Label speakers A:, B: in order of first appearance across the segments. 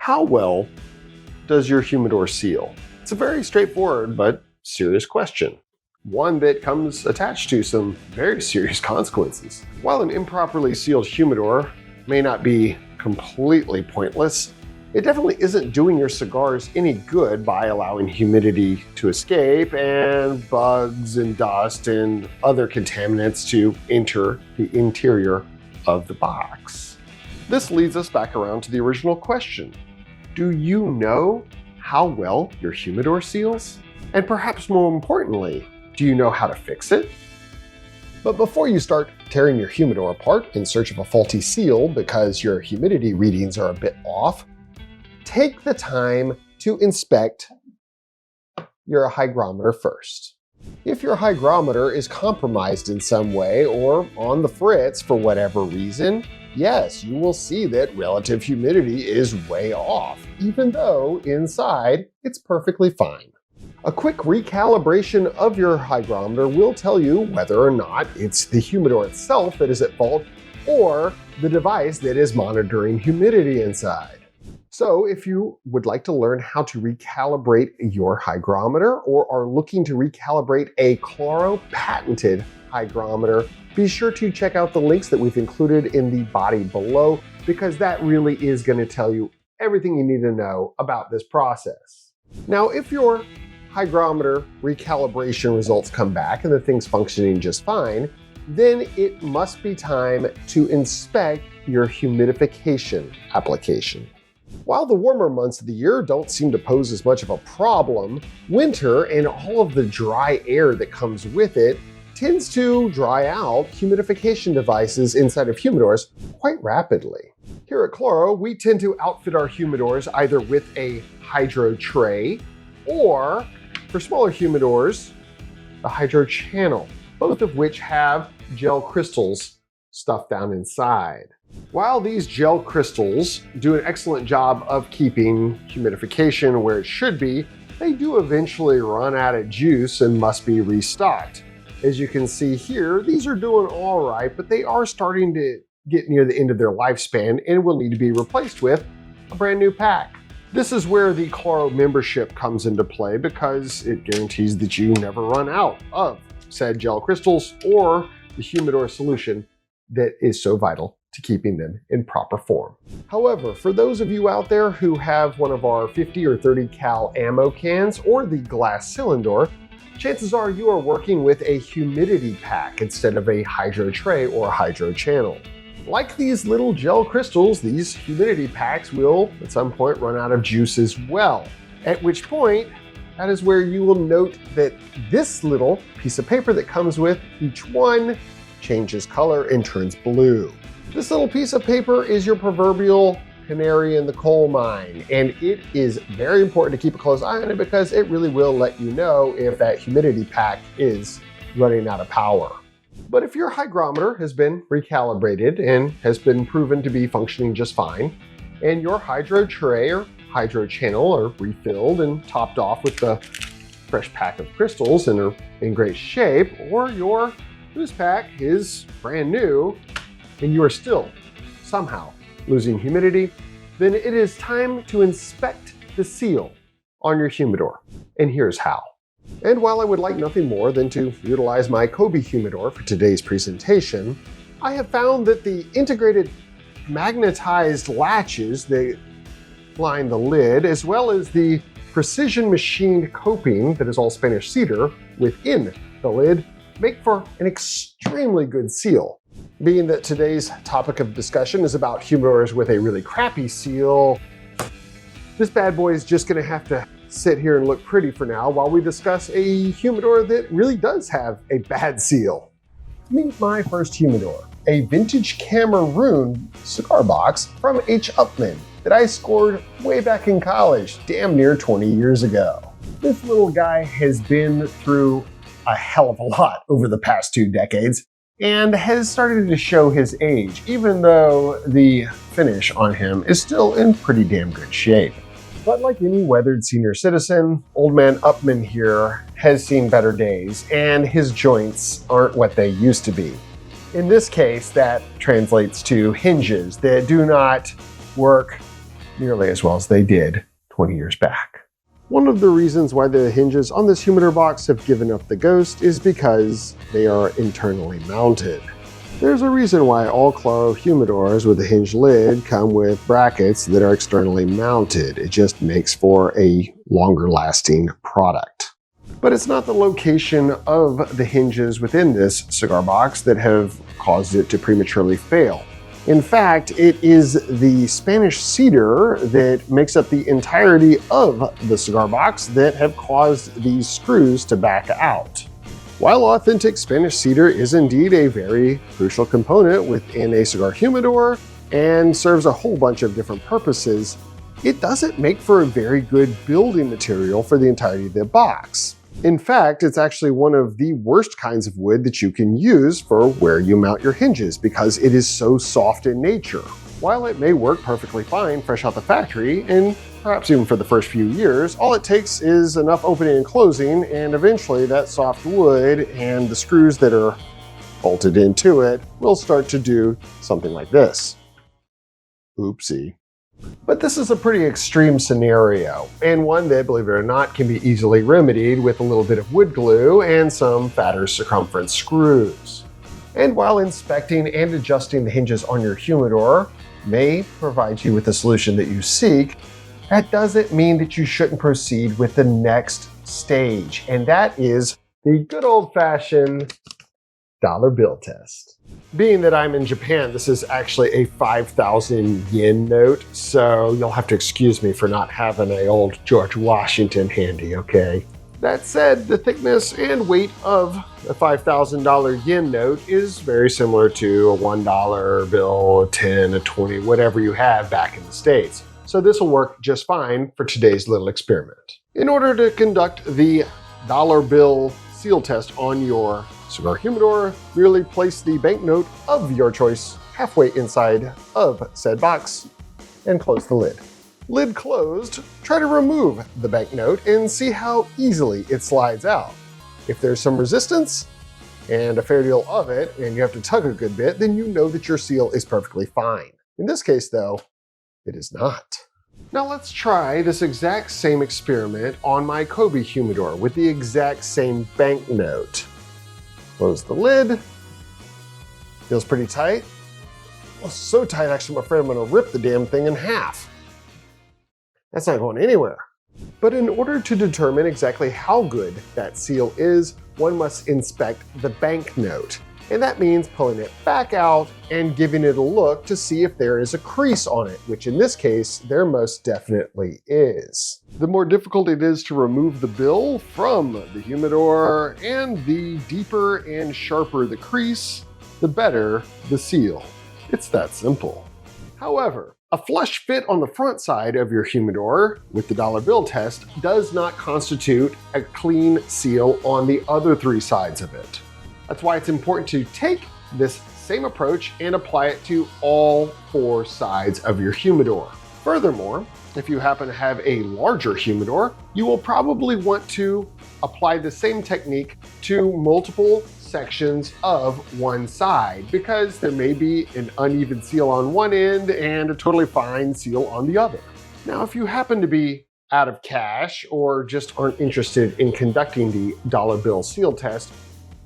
A: How well does your humidor seal? It's a very straightforward but serious question. One that comes attached to some very serious consequences. While an improperly sealed humidor may not be completely pointless, it definitely isn't doing your cigars any good by allowing humidity to escape and bugs and dust and other contaminants to enter the interior of the box. This leads us back around to the original question. Do you know how well your humidor seals? And perhaps more importantly, do you know how to fix it? But before you start tearing your humidor apart in search of a faulty seal because your humidity readings are a bit off, take the time to inspect your hygrometer first. If your hygrometer is compromised in some way or on the fritz for whatever reason, yes, you will see that relative humidity is way off, even though inside it's perfectly fine. A quick recalibration of your hygrometer will tell you whether or not it's the humidor itself that is at fault or the device that is monitoring humidity inside. So if you would like to learn how to recalibrate your hygrometer or are looking to recalibrate a Cloro patented hygrometer, be sure to check out the links that we've included in the body below, because that really is going to tell you everything you need to know about this process. Now, if your hygrometer recalibration results come back and the thing's functioning just fine, then it must be time to inspect your humidification application. While the warmer months of the year don't seem to pose as much of a problem, winter and all of the dry air that comes with it tends to dry out humidification devices inside of humidors quite rapidly. Here at Cloro, we tend to outfit our humidors either with a hydro tray or, for smaller humidors, the hydro channel, both of which have gel crystals stuffed down inside. While these gel crystals do an excellent job of keeping humidification where it should be, they do eventually run out of juice and must be restocked. As you can see here, these are doing all right, but they are starting to get near the end of their lifespan and will need to be replaced with a brand new pack. This is where the Cloro membership comes into play because it guarantees that you never run out of said gel crystals or the humidor solution that is so vital to keeping them in proper form. However, for those of you out there who have one of our 50 or 30 cal ammo cans or the glass cylinder, chances are you are working with a humidity pack instead of a hydro tray or hydro channel. Like these little gel crystals, these humidity packs will at some point run out of juice as well. At which point, that is where you will note that this little piece of paper that comes with each one changes color and turns blue. This little piece of paper is your proverbial canary in the coal mine, and it is very important to keep a close eye on it because it really will let you know if that humidity pack is running out of power. But if your hygrometer has been recalibrated and has been proven to be functioning just fine, and your hydro tray or hydro channel are refilled and topped off with the fresh pack of crystals and are in great shape, or your loose pack is brand new, and you are still somehow losing humidity, then it is time to inspect the seal on your humidor. And here's how. And while I would like nothing more than to utilize my Kobe humidor for today's presentation, I have found that the integrated magnetized latches that line the lid, as well as the precision machined coping that is all Spanish cedar within the lid, make for an extremely good seal. Being that today's topic of discussion is about humidors with a really crappy seal, this bad boy is just going to have to sit here and look pretty for now while we discuss a humidor that really does have a bad seal. Meet my first humidor, a vintage Cameroon cigar box from H. Upman that I scored way back in college, damn near 20 years ago. This little guy has been through a hell of a lot over the past 2 decades and has started to show his age, even though the finish on him is still in pretty damn good shape. But like any weathered senior citizen, old man Upman here has seen better days, and his joints aren't what they used to be. In this case, that translates to hinges that do not work nearly as well as they did 20 years back. One of the reasons why the hinges on this humidor box have given up the ghost is because they are internally mounted. There's a reason why all Claro humidors with a hinged lid come with brackets that are externally mounted. It just makes for a longer lasting product. But it's not the location of the hinges within this cigar box that have caused it to prematurely fail. In fact, it is the Spanish cedar that makes up the entirety of the cigar box that have caused these screws to back out. While authentic Spanish cedar is indeed a very crucial component within a cigar humidor and serves a whole bunch of different purposes, it doesn't make for a very good building material for the entirety of the box. In fact, it's actually one of the worst kinds of wood that you can use for where you mount your hinges because it is so soft in nature. While it may work perfectly fine fresh out the factory, and perhaps even for the first few years, all it takes is enough opening and closing, and eventually that soft wood and the screws that are bolted into it will start to do something like this. Oopsie. But this is a pretty extreme scenario, and one that, believe it or not, can be easily remedied with a little bit of wood glue and some fatter circumference screws. And while inspecting and adjusting the hinges on your humidor may provide you with the solution that you seek, that doesn't mean that you shouldn't proceed with the next stage, and that is the good old-fashioned dollar bill test. Being that I'm in Japan, this is actually a 5,000 yen note, so you'll have to excuse me for not having an old George Washington handy, okay? That said, the thickness and weight of a $5,000 yen note is very similar to a $1 bill, a 10, a 20, whatever you have back in the States. So this will work just fine for today's little experiment. In order to conduct the dollar bill seal test on your cigar humidor, merely place the banknote of your choice halfway inside of said box and close the lid. Lid closed, try to remove the banknote and see how easily it slides out. If there's some resistance and a fair deal of it and you have to tug a good bit, then you know that your seal is perfectly fine. In this case though, it is not. Now let's try this exact same experiment on my Kobe humidor with the exact same banknote. Close the lid. Feels pretty tight. Oh, so tight actually I'm afraid I'm gonna rip the damn thing in half. That's not going anywhere. But in order to determine exactly how good that seal is, one must inspect the banknote. And that means pulling it back out and giving it a look to see if there is a crease on it, which in this case, there most definitely is. The more difficult it is to remove the bill from the humidor, and the deeper and sharper the crease, the better the seal. It's that simple. However, a flush fit on the front side of your humidor with the dollar bill test does not constitute a clean seal on the other three sides of it. That's why it's important to take this same approach and apply it to all four sides of your humidor. Furthermore, if you happen to have a larger humidor, you will probably want to apply the same technique to multiple sections of one side because there may be an uneven seal on one end and a totally fine seal on the other. Now, if you happen to be out of cash or just aren't interested in conducting the dollar bill seal test,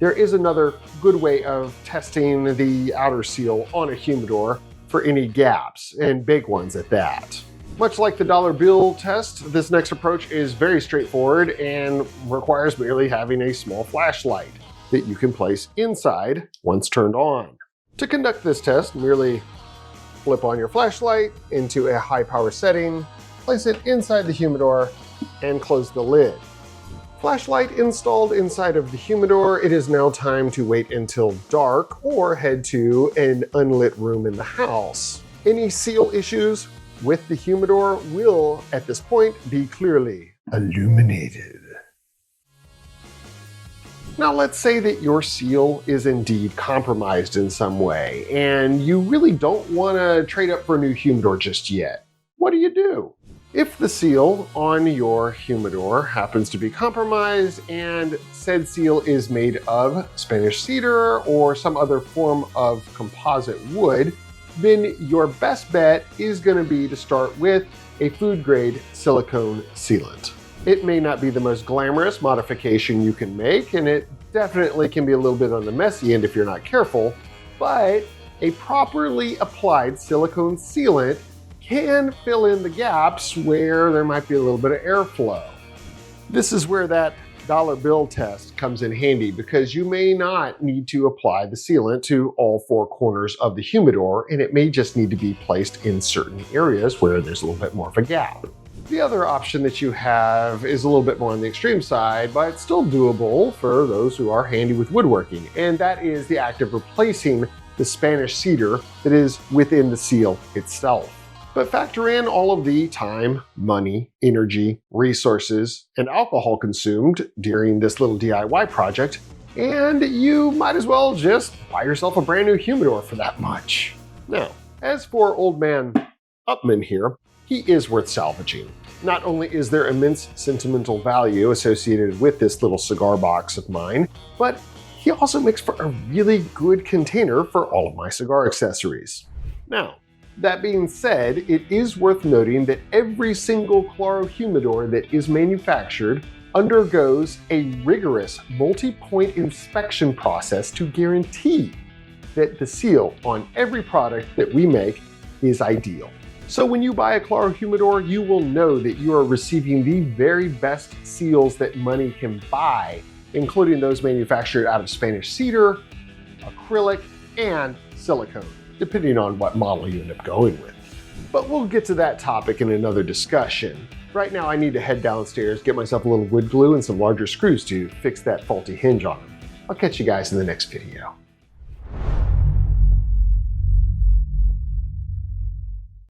A: there is another good way of testing the outer seal on a humidor for any gaps, and big ones at that. Much like the dollar bill test, this next approach is very straightforward and requires merely having a small flashlight that you can place inside once turned on. To conduct this test, merely flip on your flashlight into a high power setting, place it inside the humidor, and close the lid. Flashlight installed inside of the humidor, it is now time to wait until dark or head to an unlit room in the house. Any seal issues with the humidor will, at this point, be clearly illuminated. Now let's say that your seal is indeed compromised in some way and you really don't want to trade up for a new humidor just yet. What do? If the seal on your humidor happens to be compromised and said seal is made of Spanish cedar or some other form of composite wood, then your best bet is going to be to start with a food-grade silicone sealant. It may not be the most glamorous modification you can make, and it definitely can be a little bit on the messy end if you're not careful, but a properly applied silicone sealant can fill in the gaps where there might be a little bit of airflow. This is where that dollar bill test comes in handy, because you may not need to apply the sealant to all four corners of the humidor, and it may just need to be placed in certain areas where there's a little bit more of a gap. The other option that you have is a little bit more on the extreme side, but it's still doable for those who are handy with woodworking, and that is the act of replacing the Spanish cedar that is within the seal itself. But factor in all of the time, money, energy, resources, and alcohol consumed during this little DIY project, and you might as well just buy yourself a brand new humidor for that much. Now, as for old man Upman here, he is worth salvaging. Not only is there immense sentimental value associated with this little cigar box of mine, but he also makes for a really good container for all of my cigar accessories. Now, that being said, it is worth noting that every single Claro humidor that is manufactured undergoes a rigorous multi-point inspection process to guarantee that the seal on every product that we make is ideal. So when you buy a Claro humidor, you will know that you are receiving the very best seals that money can buy, including those manufactured out of Spanish cedar, acrylic, and silicone, depending on what model you end up going with. But we'll get to that topic in another discussion. Right now I need to head downstairs, get myself a little wood glue and some larger screws to fix that faulty hinge on them. I'll catch you guys in the next video.